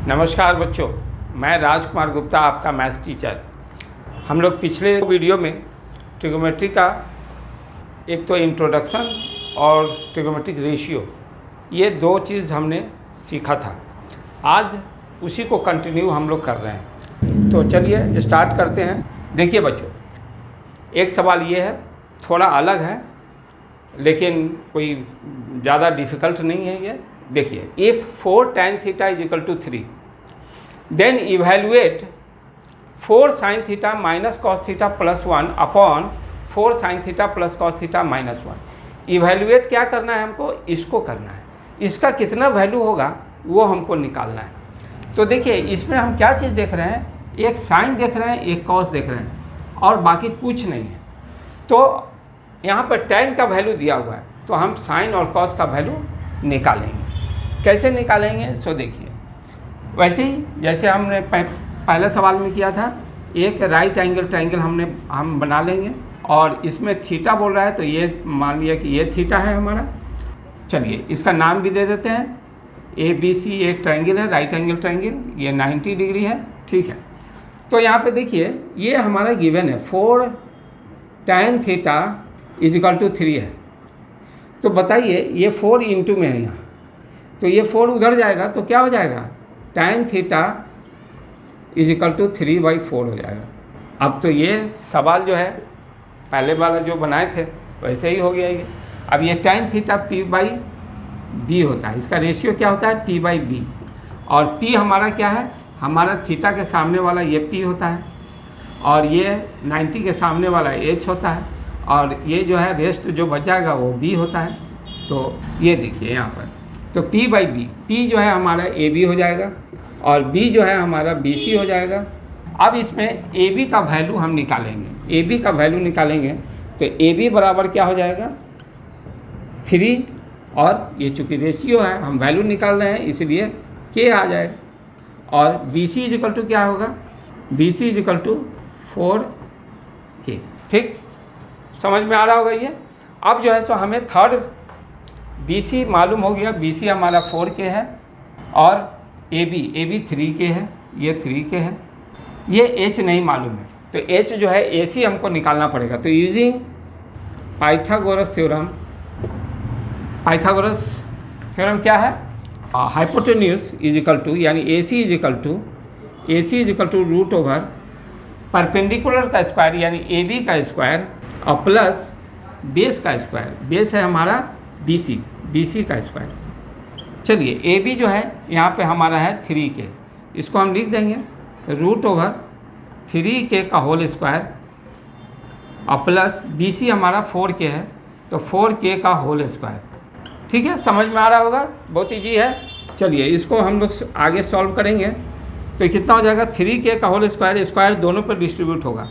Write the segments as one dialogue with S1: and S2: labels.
S1: नमस्कार बच्चों, मैं राजकुमार गुप्ता आपका मैथ्स टीचर। हम लोग पिछले वीडियो में ट्रिग्नोमेट्री का एक तो इंट्रोडक्शन और ट्रिग्नोमेट्रिक रेशियो, ये दो चीज़ हमने सीखा था। आज उसी को कंटिन्यू हम लोग कर रहे हैं। तो चलिए स्टार्ट करते हैं। देखिए बच्चों, एक सवाल ये है, थोड़ा अलग है लेकिन कोई ज़्यादा डिफ़िकल्ट नहीं है ये। देखिए, if 4 tan theta is equal to 3 then evaluate 4 sin theta minus cos theta plus 1 upon 4 sin theta plus cos theta minus 1। Evaluate क्या करना है हमको? इसको करना है। इसका कितना वैल्यू होगा वो हमको निकालना है। तो देखिए, इसमें हम क्या चीज़ देख रहे हैं, एक साइन देख रहे हैं, एक कॉस देख रहे हैं और बाकी कुछ नहीं है। तो यहाँ पर tan का वैल्यू दिया हुआ है, तो हम साइन और कॉस का वैल्यू निकालेंगे। कैसे निकालेंगे? सो देखिए, वैसे ही जैसे हमने पहले सवाल में किया था, एक राइट एंगल ट्रायंगल हम बना लेंगे और इसमें थीटा बोल रहा है, तो ये मान लिया कि ये थीटा है हमारा। चलिए इसका नाम भी दे देते हैं। ABC एक ट्रायंगल है, राइट एंगल ट्रायंगल, ये 90 डिग्री है, ठीक है। तो यहाँ पे देखिए, ये हमारा गिवन है 4 tan theta is equal to 3 है। तो बताइए, ये 4 इंटू में है यहाँ, तो ये 4 उधर जाएगा तो क्या हो जाएगा? tan theta is equal to 3/4 हो जाएगा। अब तो ये सवाल जो है पहले वाला जो बनाए थे वैसे ही हो गया ये। अब ये tan थीटा P/B होता है, इसका रेशियो क्या होता है? P/B। और P हमारा क्या है? हमारा थीटा के सामने वाला ये P होता है और ये 90 के सामने वाला H होता है और ये जो है रेस्ट जो बच जाएगा वो B होता है। तो ये देखिए यहाँ पर, तो P/B, P जो है हमारा AB हो जाएगा और B जो है हमारा BC हो जाएगा। अब इसमें AB का वैल्यू हम निकालेंगे। AB का वैल्यू निकालेंगे तो AB बराबर क्या हो जाएगा? 3, और ये चूँकि रेशियो है हम वैल्यू निकाल रहे हैं इसलिए K आ जाएगा। और BC इज इक्वल टू क्या होगा? BC is equal to 4K। ठीक, समझ में आ रहा होगा ये। अब जो है सो हमें थर्ड BC मालूम हो गया, BC हमारा 4K है और AB 3K है, ये 3K है। ये H नहीं मालूम है, तो H जो है AC हमको निकालना पड़ेगा। तो यूजिंग पाइथागोरस थ्योरम क्या है? हाइपोटेन्यूज इज इक्वल टू, यानी AC is equal to root over perpendicular का स्क्वायर यानी AB का स्क्वायर और प्लस बेस का स्क्वायर। बेस है हमारा BC का स्क्वायर। चलिए, AB जो है यहाँ पे हमारा है 3K, इसको हम लिख देंगे रूट ओवर 3K का होल स्क्वायर और प्लस BC हमारा 4K है, तो 4K का होल स्क्वायर। ठीक है, समझ में आ रहा होगा, बहुत ईजी है। चलिए इसको हम लोग आगे सॉल्व करेंगे तो कितना हो जाएगा? 3K का होल स्क्वायर दोनों पर डिस्ट्रीब्यूट होगा,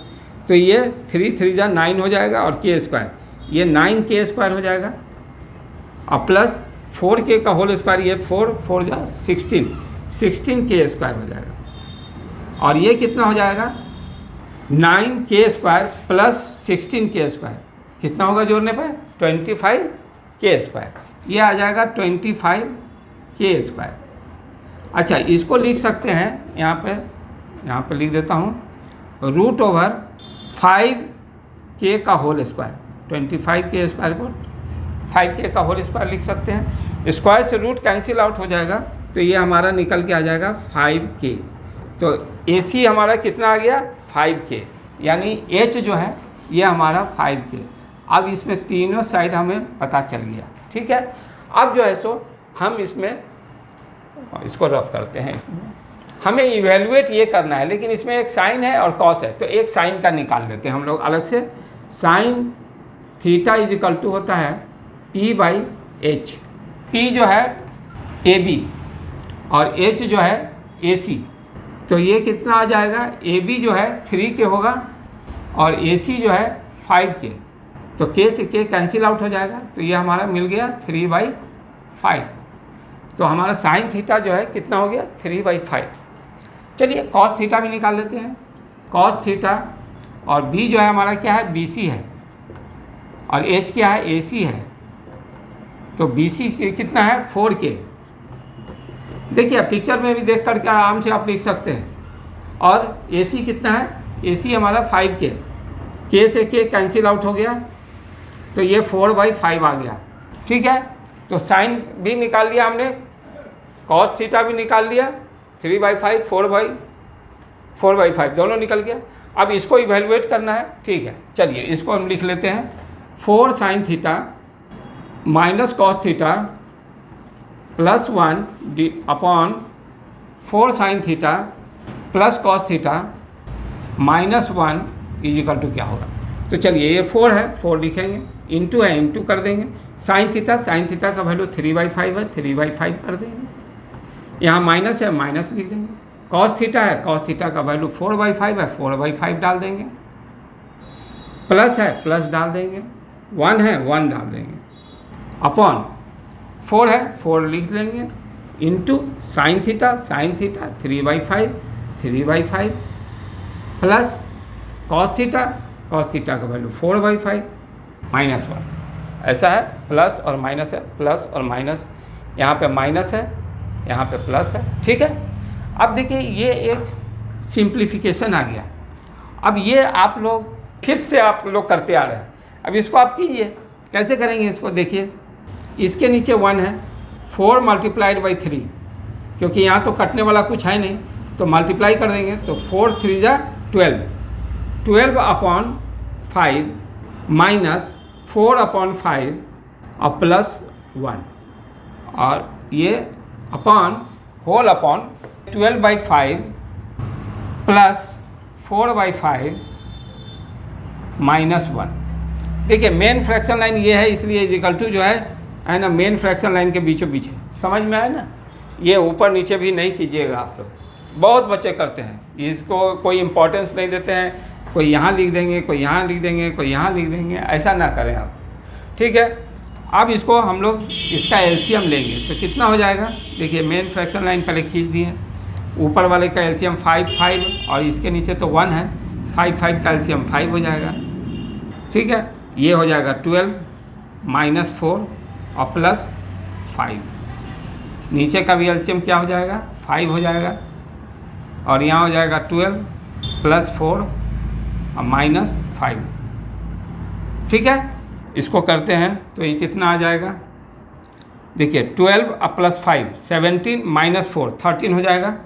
S1: तो ये 3 3 जा 9 हो जाएगा और K स्क्वायर, ये 9K स्क्वायर हो जाएगा और प्लस 4K का होल स्क्वायर, ये 4 जा 16K स्क्वायर हो जाएगा। और ये कितना हो जाएगा? 9K square plus 16K square, कितना होगा जोड़ने पर? 25K square. ये आ जाएगा 25K स्क्वायर। अच्छा, इसको लिख सकते हैं यहाँ पे लिख देता हूँ, रूट ओवर 5K का होल स्क्वायर, 25K स्क्वायर को 5K का होल स्क्वायर लिख सकते हैं। स्क्वायर से रूट कैंसिल आउट हो जाएगा, तो ये हमारा निकल के आ जाएगा 5K। तो AC हमारा कितना आ गया? 5K, यानी H जो है ये हमारा 5K। अब इसमें तीनों साइड हमें पता चल गया, ठीक है। अब जो है सो हम इसको रफ करते हैं। हमें इवेल्युएट ये करना है, लेकिन इसमें एक साइन है और कॉस है, तो एक साइन का निकाल लेते हैं हम लोग अलग से। Sine theta is equal to होता है P/H। P जो है AB और H जो है AC, तो ये कितना आ जाएगा? AB जो है 3K होगा और AC जो है 5K, तो K से K कैंसिल आउट हो जाएगा, तो ये हमारा मिल गया 3/5। तो हमारा साइन थीटा जो है कितना हो गया? 3/5। चलिए कॉस थीटा भी निकाल लेते हैं। कॉस थीटा और B जो है हमारा क्या है? BC है और H क्या है? AC है। तो BC कितना है? 4K। देखिए पिक्चर में भी देख करके आराम से आप लिख सकते हैं। और AC कितना है, AC हमारा 5K, K से K कैंसिल आउट हो गया, तो ये 4/5 आ गया। ठीक है, तो साइन भी निकाल लिया हमने, कॉस थीटा भी निकाल लिया, 3/5 4/5 दोनों निकल गया। अब इसको इवेलुएट करना है। ठीक है, चलिए इसको हम लिख लेते हैं 4 sine theta minus cos theta plus 1 upon 4 sine theta plus cos theta minus 1 is equal to क्या होगा। तो चलिए ये 4 है, 4 लिखेंगे, इंटू है इंटू कर देंगे, साइन थीटा का वैल्यू 3/5 है, 3/5 कर देंगे, यहाँ माइनस है माइनस लिख देंगे, कॉस थीटा है, कॉस थीटा का वैल्यू 4/5 है, 4/5 डाल देंगे, प्लस है प्लस डाल देंगे, 1 है 1 डाल देंगे, अपॉन 4 है 4 लिख लेंगे, into sine theta 3/5 plus cos theta का वैल्यू 4/5 माइनस 1, ऐसा है, प्लस और माइनस है, प्लस और माइनस, यहाँ पे माइनस है यहाँ पे प्लस है। ठीक है, अब देखिए ये एक सिंप्लीफिकेशन आ गया। अब ये आप लोग फिर से आप लोग करते आ रहे हैं, अब इसको आप कीजिए। कैसे करेंगे इसको, देखिए इसके नीचे 1 है, 4 × 3, क्योंकि यहाँ तो कटने वाला कुछ है नहीं, तो मल्टीप्लाई कर देंगे, तो 4 3 जा 12/5 माइनस 4/5 और प्लस 1, और ये upon whole upon 12/5 plus 4/5 minus 1। देखिए मेन फ्रैक्शन लाइन ये है, इसलिए इक्वल टू जो है ना, मेन फ्रैक्शन लाइन के बीचों बीच है। समझ में आया ना, ये ऊपर नीचे भी नहीं कीजिएगा आप लोग, बहुत बच्चे करते हैं, इसको कोई इंपॉर्टेंस नहीं देते हैं, कोई यहाँ लिख देंगे, कोई यहाँ लिख देंगे, कोई यहाँ लिख देंगे, ऐसा ना करें आप। ठीक है, अब इसको हम लोग इसका एलसीएम लेंगे, तो कितना हो जाएगा। देखिए मेन फ्रैक्शन लाइन पहले खींच दिए, ऊपर वाले का एलसीएम 5 और इसके नीचे तो 1 है, 5 का एलसीएम 5 हो जाएगा। ठीक है, ये हो जाएगा 12 माइनस 4 और प्लस 5, नीचे का भी एलसीएम क्या हो जाएगा 5 हो जाएगा, और यहाँ हो जाएगा 12 प्लस 4 और माइनस 5। ठीक है, इसको करते हैं तो ये कितना आ जाएगा। देखिए 12 और प्लस 5 17 माइनस 4 13 हो जाएगा,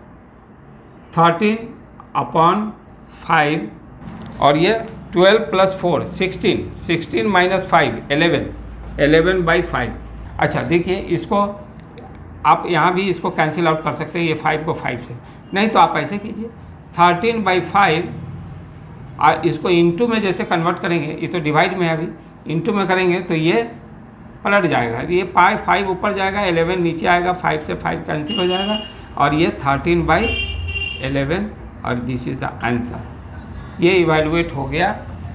S1: 13/5, और ये 12 प्लस 4 16 माइनस 5 11/5। अच्छा देखिए इसको आप यहाँ भी इसको कैंसिल आउट कर सकते हैं, ये 5 को 5 से, नहीं तो आप ऐसे कीजिए 13/5, और इसको इंटू में जैसे कन्वर्ट करेंगे, ये तो डिवाइड में है अभी, इंटू में करेंगे तो ये पलट जाएगा, ये 5 ऊपर जाएगा, 11 नीचे आएगा, 5 से 5 कैंसिल हो जाएगा, और ये 13/11, और दिस इज द आंसर। ये इवैल्यूएट हो गया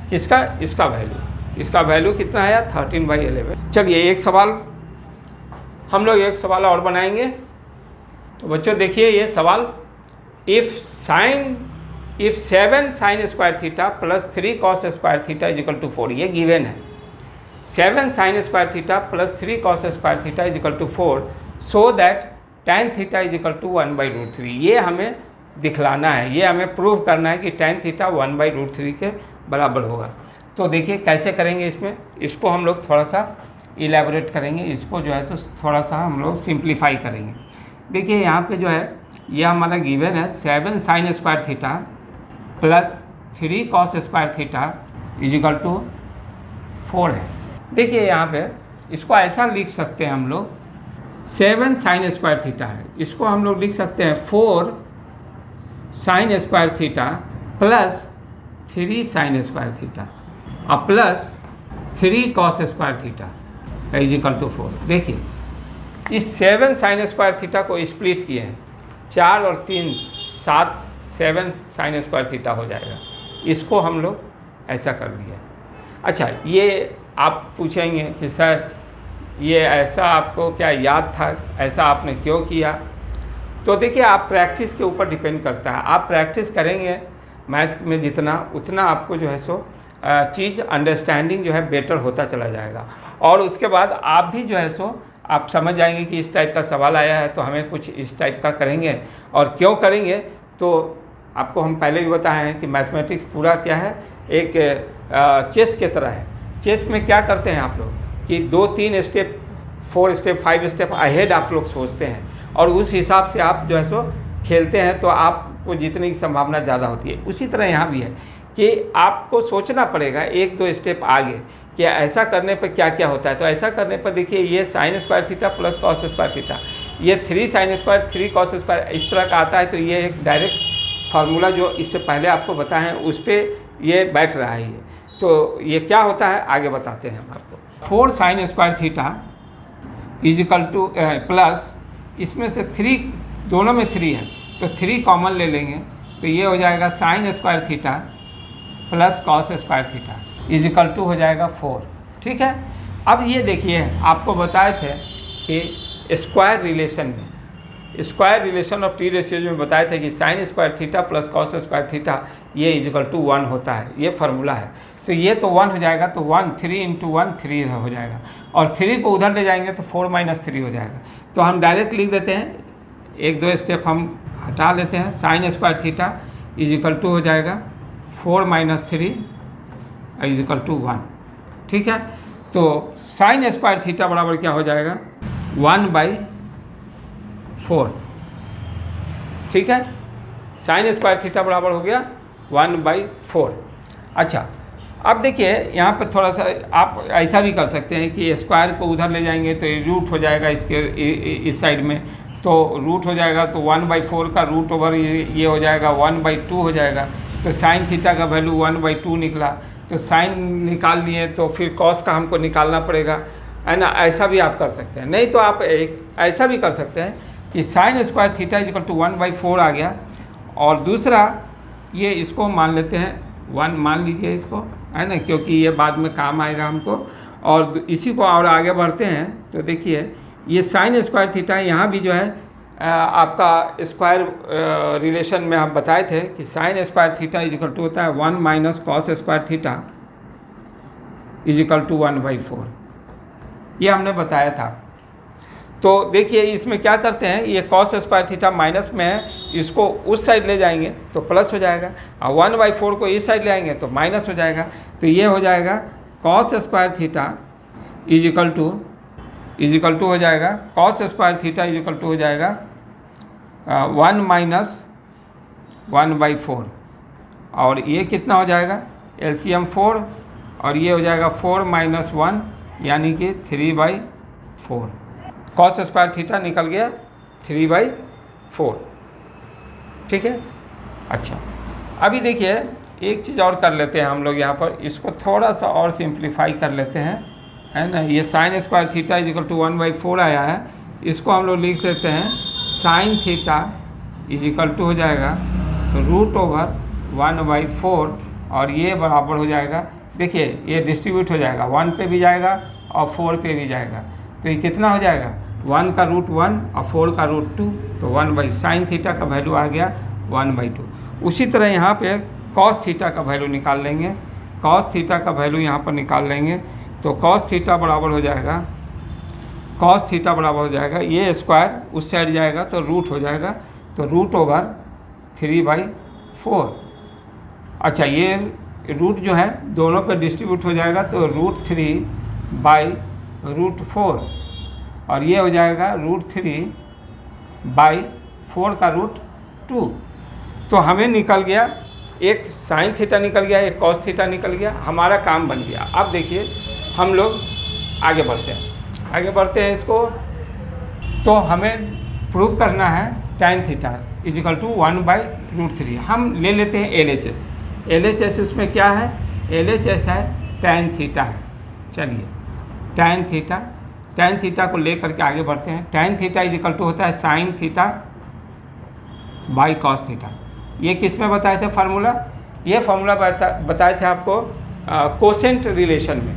S1: किसका, इसका वैल्यू, इसका वैल्यू कितना आया 13/11। चलिए एक सवाल हम लोग एक सवाल और बनाएंगे। तो बच्चों देखिए ये सवाल, if 7 sin square theta plus 3 cos square theta is equal to 4, ये गिवन है। 7 sin square theta plus 3 cos square theta is equal to 4, so that tan theta is equal to 1/√3। ये हमें दिखलाना है, ये हमें प्रूव करना है कि tan थीटा 1/√3 के बराबर होगा। तो देखिए कैसे करेंगे, इसमें इसको हम लोग थोड़ा सा इलेबोरेट करेंगे, इसको जो है सो थोड़ा सा हम लोग सिंप्लीफाई करेंगे। देखिए यहाँ पे जो है ये हमारा गिवन है 7 sin square theta plus 3 cos square theta is equal to 4 है। देखिए यहाँ पे इसको ऐसा लिख सकते हैं हम लोग, 7 sin स्क्वायर थीटा है, इसको हम लोग लिख सकते हैं 4 sin square theta plus 3 sin square theta और plus 3 cos square theta is equal to 4। देखिए इस 7 sin स्क्वायर थीटा को स्प्लिट किए हैं, 4 और 3 7 7 sin स्क्वायर थीटा हो जाएगा, इसको हम लोग ऐसा कर दिया। अच्छा ये आप पूछेंगे कि सर ये ऐसा आपको क्या याद था, ऐसा आपने क्यों किया। तो देखिए आप प्रैक्टिस के ऊपर डिपेंड करता है, आप प्रैक्टिस करेंगे मैथ्स में जितना उतना आपको जो है सो चीज़ अंडरस्टैंडिंग जो है बेटर होता चला जाएगा, और उसके बाद आप भी जो है सो आप समझ जाएंगे कि इस टाइप का सवाल आया है तो हमें कुछ इस टाइप का करेंगे। और क्यों करेंगे तो आपको हम पहले भी बताए हैं कि मैथमेटिक्स पूरा क्या है, एक चेस के तरह है। चेस में क्या करते हैं आप लोग कि 2-3 स्टेप, 4 स्टेप, 5 स्टेप अहेड आप लोग सोचते हैं और उस हिसाब से आप जो है सो खेलते हैं, तो आपको जीतने की संभावना ज़्यादा होती है। उसी तरह यहाँ भी है कि आपको सोचना पड़ेगा 1-2 स्टेप आगे कि ऐसा करने पर क्या क्या होता है। तो ऐसा करने पर देखिए ये sine square theta plus cos square theta, ये 3 साइन स्क्वायर 3 कॉस स्क्वायर इस तरह का आता है। तो ये एक डायरेक्ट फार्मूला जो इससे पहले आपको बताएं उस पर ये बैठ रहा है ये। तो ये क्या होता है आगे बताते हैं हम आपको। 4 sign square theta is equal two plus, इसमें से 3 दोनों में 3 है तो 3 कॉमन ले लेंगे तो ये हो जाएगा sine square theta plus cos square theta is equal to हो जाएगा 4। ठीक है, अब ये देखिए आपको बताए थे कि स्क्वायर रिलेशन में, square relation of T ratios में बताए थे कि sine square theta plus cos square theta ये इज इक्वल टू 1 होता है, ये फार्मूला है। तो ये तो 1 हो जाएगा, तो 1 3 इंटू 1 3 हो जाएगा और 3 को उधर ले जाएंगे तो 4 माइनस 3 हो जाएगा। तो हम डायरेक्ट लिख देते हैं, 1-2 स्टेप हम हटा लेते हैं। Sine square theta is equal to हो जाएगा 4 माइनस 3 इज इक्वल टू 1। ठीक है, तो साइन स्क्वायर थीटा बराबर क्या हो जाएगा 1/4। ठीक है, साइन स्क्वायर थीटा बराबर हो गया 1/4। अच्छा, अब देखिए यहाँ पर थोड़ा सा आप ऐसा भी कर सकते हैं कि स्क्वायर को उधर ले जाएंगे तो ये रूट हो जाएगा इसके इस साइड में, तो रूट हो जाएगा तो 1/4 का रूट ओवर ये हो जाएगा 1/2 हो जाएगा। तो साइन थीटा का वैल्यू 1/2 निकला, तो साइन निकाल लिए तो फिर कॉस का हमको निकालना पड़ेगा, है ना। ऐसा भी आप कर सकते हैं, नहीं तो आप एक ऐसा भी कर सकते हैं कि sine square theta is equal to 1/4 आ गया और दूसरा ये इसको मान लेते हैं 1 मान लीजिए इसको, है ना, क्योंकि ये बाद में काम आएगा हमको। और इसी को और आगे बढ़ते हैं तो देखिए ये साइन स्क्वायर थीटा यहाँ भी जो है आपका स्क्वायर रिलेशन में आप बताए थे कि sine square theta is equal to होता है 1 minus cos square theta is equal to 1/4, ये हमने बताया था। तो देखिए इसमें क्या करते हैं, ये कॉस स्क्वायर थीटा माइनस में है, इसको उस साइड ले जाएंगे तो प्लस हो जाएगा और 1/4 को इस साइड ले आएंगे तो माइनस हो जाएगा। तो ये हो जाएगा cos square theta is equal to हो जाएगा cos square theta is equal to हो जाएगा 1 माइनस 1/4 और ये कितना हो जाएगा एलसीएम 4 और ये हो जाएगा 4 माइनस 1 यानी कि 3/4। कॉस स्क्वायर थीटा निकल गया 3/4। ठीक है, अच्छा अभी देखिए एक चीज़ और कर लेते हैं हम लोग यहाँ पर, इसको थोड़ा सा और सिंप्लीफाई कर लेते हैं, है ना। ये sine square theta is equal to 1/4 आया है, इसको हम लोग लिख देते हैं sine theta is equal to हो जाएगा रूट ओवर 1/4 और ये बराबर हो जाएगा, देखिए ये डिस्ट्रीब्यूट हो जाएगा, 1 पे भी जाएगा और 4 पे भी जाएगा। तो ये कितना हो जाएगा 1 का रूट 1 और 4 का रूट 2, तो 1/साइन थीटा का वैल्यू आ गया 1/2। उसी तरह यहाँ पे कॉस थीटा का वैल्यू निकाल लेंगे, कॉस थीटा का वैल्यू यहाँ पर निकाल लेंगे तो कॉस थीटा बराबर हो जाएगा ये स्क्वायर उस साइड जाएगा तो रूट हो जाएगा, तो रूट ओवर 3/4। अच्छा ये रूट जो है दोनों पे डिस्ट्रीब्यूट हो जाएगा तो √3/4 और ये हो जाएगा √3/4 का √2। तो हमें निकल गया एक साइन थीटा निकल गया, एक कॉस थीटा निकल गया, हमारा काम बन गया। अब देखिए हम लोग आगे बढ़ते हैं इसको, तो हमें प्रूव करना है tan theta is equal to 1/√3। हम ले लेते हैं LHS उसमें क्या है, LHS है tan थीटा है। चलिए tan थीटा को ले करके आगे बढ़ते हैं। tan theta is equal to होता है sine theta by cos theta. ये किस में बताए थे फार्मूला, ये फार्मूला बताए थे आपको कोसेंट रिलेशन में।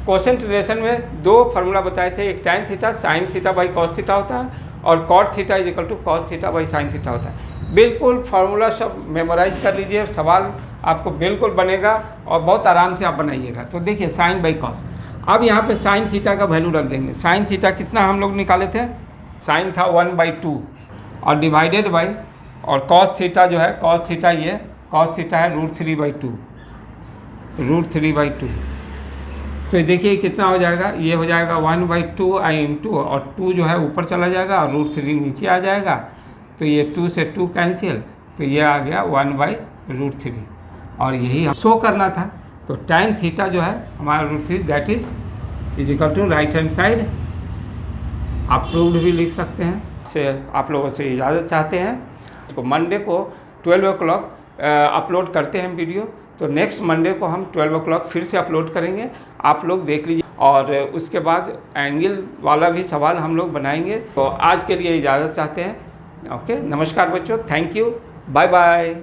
S1: कोसेंट रिलेशन में 2 फार्मूला बताए थे, एक tan theta sine theta by cos theta होता है और cot theta is equal to cos theta by sine theta होता है। बिल्कुल फार्मूला सब मेमोराइज कर लीजिए, सवाल आपको बिल्कुल बनेगा और बहुत आराम से आप बनाइएगा। तो देखिए साइन बाई कॉस, अब यहाँ पे साइन थीटा का वैल्यू रख देंगे। साइन थीटा कितना हम लोग निकाले थे, साइन था 1/2 और डिवाइडेड बाई, और कॉस थीटा जो है, कॉस थीटा ये कॉस थीटा है √3/2, √3/2। तो देखिए कितना हो जाएगा, ये हो जाएगा 1/2 आई इंटू, और 2 जो है ऊपर चला जाएगा और √3 नीचे आ जाएगा, तो ये 2 से 2 कैंसिल, तो ये आ गया 1/√3, और यही शो करना था। तो tan थीटा जो है हमारा √3 that is equal to right hand side, approved भी लिख सकते हैं। से आप लोगों से इजाज़त चाहते हैं। तो मंडे को 12 o'clock अपलोड करते हैं वीडियो, तो नेक्स्ट मंडे को हम 12 o'clock फिर से अपलोड करेंगे, आप लोग देख लीजिए। और उसके बाद एंगल वाला भी सवाल हम लोग बनाएंगे। तो आज के लिए इजाज़त चाहते हैं। ओके, नमस्कार बच्चों, थैंक यू, बाय बाय।